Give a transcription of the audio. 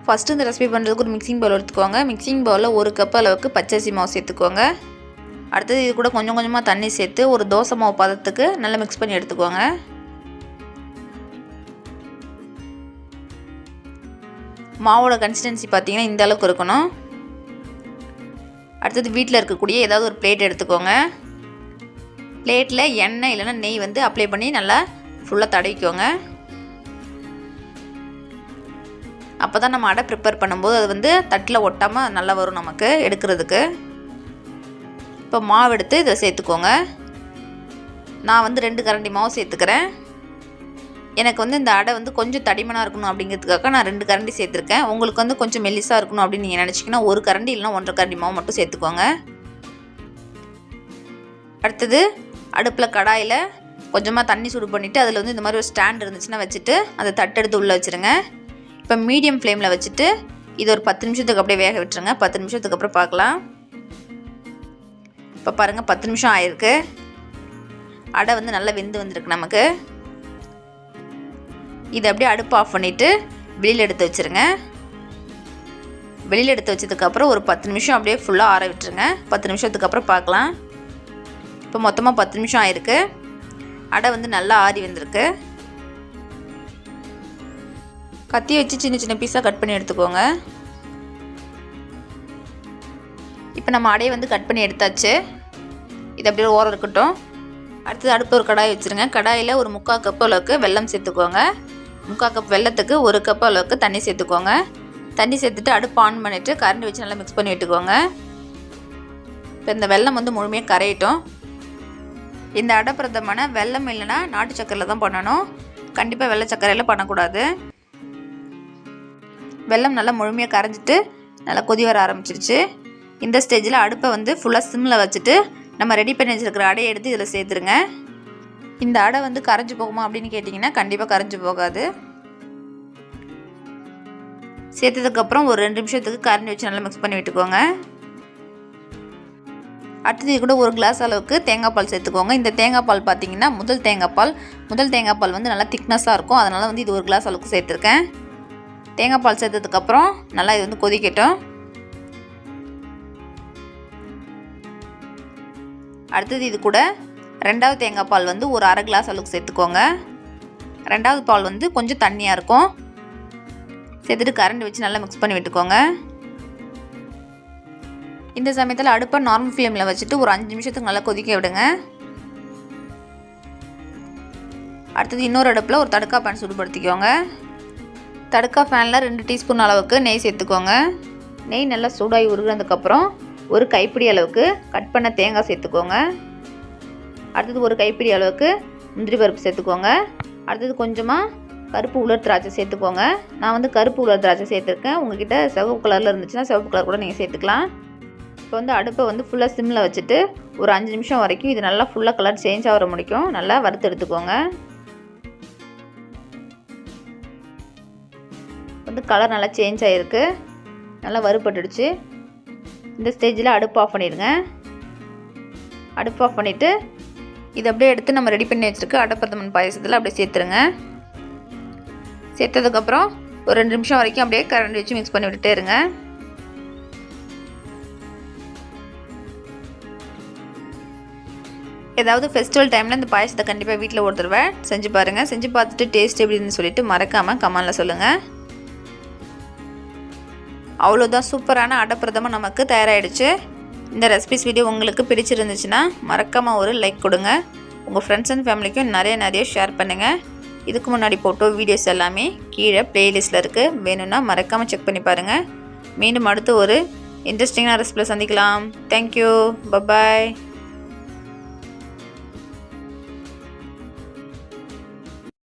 First இந்த recipe பண்ணுறதுக்கு ஒரு மிக்சிங் பவுல் எடுத்துக்கோங்க. மிக்சிங் பவுலில் 1 கப் அளவுக்கு பச்சரிசி மாவு சேர்த்துக்கோங்க. அடுத்தது இது கூட கொஞ்சம் கொஞ்சமாக தண்ணி சேர்த்து ஒரு தோசை மாவு பதத்துக்கு நல்லா மிக்ஸ் பண்ணி எடுத்துக்கோங்க. மாவோட கன்சிஸ்டன்சி பார்த்திங்கன்னா இந்த அளவுக்கு இருக்கணும். அடுத்தது வீட்டில் இருக்கக்கூடிய ஏதாவது ஒரு பிளேட் எடுத்துக்கோங்க. பிளேட்டில் எண்ணெய் இல்லைன்னா நெய் வந்து அப்ளை பண்ணி நல்லா ஃபுல்லாக தடவிக்கோங்க. அப்போ தான் நம்ம அடை ப்ரிப்பேர் பண்ணும்போது அது வந்து தட்டில் ஒட்டாமல் நல்லா வரும் நமக்கு எடுக்கிறதுக்கு. இப்போ மாவு எடுத்து இதில் சேர்த்துக்கோங்க. நான் வந்து 2 கரண்டி மாவு சேர்த்துக்கிறேன். எனக்கு வந்து இந்த அடை வந்து கொஞ்சம் தடிமனாக இருக்கணும் அப்படிங்கிறதுக்காக நான் 2 கரண்டி சேர்த்துருக்கேன். உங்களுக்கு வந்து கொஞ்சம் மெல்லிசாக இருக்கணும் அப்படின்னு நீங்கள் நினச்சிங்கன்னா 1 கரண்டி இல்லைனா 1.5 கரண்டி மாவு மட்டும் சேர்த்துக்கோங்க. அடுத்தது அடுப்பில் கடாயில் கொஞ்சமாக தண்ணி சூடு பண்ணிவிட்டு அதில் வந்து இந்த மாதிரி ஒரு ஸ்டாண்ட் இருந்துச்சுன்னா வச்சுட்டு அதை தட்டெடுத்து உள்ளே வச்சுருங்க. இப்போ மீடியம் ஃப்ளேமில் வச்சுட்டு இது ஒரு 10 நிமிஷத்துக்கு அப்படியே வேக விட்டுருங்க. 10 நிமிஷத்துக்கு அப்புறம் பார்க்கலாம். இப்போ பாருங்கள் 10 நிமிஷம் ஆயிருக்கு. அடை வந்து நல்லா வெந்து வந்திருக்கு நமக்கு. இதை அப்படியே அடுப்பு ஆஃப் பண்ணிவிட்டு வெளியில் எடுத்து வச்சுருங்க. வெளியில் எடுத்து வச்சதுக்கப்புறம் ஒரு 10 நிமிஷம் அப்படியே ஃபுல்லாக ஆற விட்டுருங்க. 10 நிமிஷத்துக்கு அப்புறம் பார்க்கலாம். இப்போ மொத்தமாக 10 நிமிஷம் ஆயிருக்கு. அடை வந்து நல்லா ஆறி வந்திருக்கு. கத்தி வச்சு சின்ன சின்ன பீஸாக கட் பண்ணி எடுத்துக்கோங்க. இப்போ நம்ம அடையை வந்து கட் பண்ணி எடுத்தாச்சு. இது அப்படியே ஓரம் இருக்கட்டும். அடுத்தது அடுப்பு ஒரு கடாய் வச்சுருங்க. கடாயில் ஒரு 3/4 கப் அளவுக்கு வெல்லம் சேர்த்துக்கோங்க. 3/4 கப் வெல்லத்துக்கு 1 கப் அளவுக்கு தண்ணி சேர்த்துக்கோங்க. தண்ணி சேர்த்துட்டு அடுப்பு ஆன் பண்ணிவிட்டு கரண்டி வச்சு நல்லா மிக்ஸ் பண்ணி விட்டுக்கோங்க. இப்போ இந்த வெல்லம் வந்து முழுமையாக கரையட்டும். இந்த அடை பிரதமான வெல்லம் இல்லைன்னா நாட்டு சக்கரையில் தான் பண்ணணும். கண்டிப்பாக வெள்ளை சக்கரையில் பண்ணக்கூடாது. வெல்லம் நல்லா முழுமையாக கரைஞ்சிட்டு நல்லா கொதி வர ஆரம்பிச்சிருச்சு. இந்த ஸ்டேஜில் அடுப்பை வந்து ஃபுல்லாக சிம்மில் வச்சுட்டு நம்ம ரெடி பண்ணி வச்சுருக்கிற அடையை எடுத்து இதில் சேர்த்துருங்க. இந்த அடை வந்து கரைஞ்சி போகுமா அப்படின்னு கேட்டிங்கன்னா கண்டிப்பாக கரைஞ்சி போகாது. சேர்த்ததுக்கப்புறம் ஒரு 2 நிமிஷத்துக்கு கரண்டி வச்சு நல்லா மிக்ஸ் பண்ணி விட்டுக்கோங்க. அடுத்தது கூட 1 கிளாஸ் அளவுக்கு தேங்காய் பால் சேர்த்துக்கோங்க. இந்த தேங்காய் பால் பார்த்திங்கன்னா முதல் தேங்காய் பால் வந்து நல்லா திக்னஸாக இருக்கும். அதனால் வந்து இது 1 கிளாஸ் அளவுக்கு சேர்த்துருக்கேன். தேங்காய் பால் சேர்த்ததுக்கப்புறம் நல்லா இது வந்து கொதிக்கட்டும். அடுத்தது இது கூட 2வது தேங்காய் பால் வந்து ஒரு 1/2 கிளாஸ் அளவுக்கு சேர்த்துக்கோங்க. 2வது பால் வந்து கொஞ்சம் தண்ணியாக இருக்கும். சேர்த்துட்டு கரண்டி வச்சு நல்லா மிக்ஸ் பண்ணி விட்டுக்கோங்க. இந்த சமயத்தில் அடுப்பை நார்மல் ஃப்ளேமில் வச்சுட்டு ஒரு 5 நிமிஷத்துக்கு நல்லா கொதிக்க விடுங்க. அடுத்தது இன்னொரு அடுப்பில் ஒரு தடுக்கா பேன் சூடுபடுத்திக்கோங்க. தடுக்கா ஃபேனில் 2 டீஸ்பூன் அளவுக்கு நெய் சேர்த்துக்கோங்க. நெய் நல்லா சூடாகி உருகினதுக்கப்புறம் ஒரு கைப்பிடி அளவுக்கு கட் பண்ண தேங்காய் சேர்த்துக்கோங்க. அடுத்தது ஒரு கைப்பிடி அளவுக்கு முந்திரி பருப்பு சேர்த்துக்கோங்க. அடுத்தது கொஞ்சமாக கருப்பு உலர் திராட்சை சேர்த்துக்கோங்க. நான் வந்து கருப்பு உலர் திராட்சை சேர்த்துருக்கேன். உங்கள்கிட்ட சிவப்பு கலரில் இருந்துச்சுன்னா சிவப்பு கலர் கூட நீங்கள் சேர்த்துக்கலாம். இப்போ வந்து அடுப்பை வந்து ஃபுல்லாக சிம்மில் வச்சுட்டு ஒரு 5 நிமிஷம் வரைக்கும் இது நல்லா ஃபுல்லாக கலர் சேஞ்ச் ஆகிற முடிக்கும் நல்லா வறுத்து எடுத்துக்கோங்க. வந்து கலர் நல்லா சேஞ்ச் ஆகிருக்கு. நல்லா வறுபட்டுடுச்சு. இந்த ஸ்டேஜில் அடுப்பு ஆஃப் பண்ணிடுங்க. அடுப்பு ஆஃப் பண்ணிவிட்டு இதை அப்படியே எடுத்து நம்ம ரெடி பண்ணி வச்சுருக்க அடை பிரதமன் பாயசத்தில் அப்படியே சேர்த்துருங்க. சேர்த்ததுக்கப்புறம் ஒரு 2 நிமிஷம் வரைக்கும் அப்படியே கரண்டி வச்சு மிக்ஸ் பண்ணி விட்டுட்டே இருங்க. ஏதாவது ஃபெஸ்டிவல் டைமில் இந்த பாயசத்தை கண்டிப்பாக வீட்டில் ஒரு தடவை செஞ்சு பாருங்கள். செஞ்சு பார்த்துட்டு டேஸ்ட் எப்படின்னு சொல்லிட்டு மறக்காமல் கமெண்டில் சொல்லுங்கள். அவ்வளோதான், சூப்பரான அடை பிரதமன் நமக்கு தயாராகிடுச்சு. இந்த ரெசிபிஸ் வீடியோ உங்களுக்கு பிடிச்சிருந்துச்சுன்னா மறக்காமல் ஒரு லைக் கொடுங்க. உங்கள் ஃப்ரெண்ட்ஸ் அண்ட் ஃபேமிலிக்கும் நிறைய ஷேர் பண்ணுங்கள். இதுக்கு முன்னாடி போட்டோ வீடியோஸ் எல்லாமே கீழே ப்ளேலிஸ்ட்டில் இருக்குது. வேணும்னா மறக்காமல் செக் பண்ணி பாருங்கள். மீண்டும் அடுத்து ஒரு இன்ட்ரெஸ்டிங்கான ரெசிபியில் சந்திக்கலாம். Thank you, bye bye.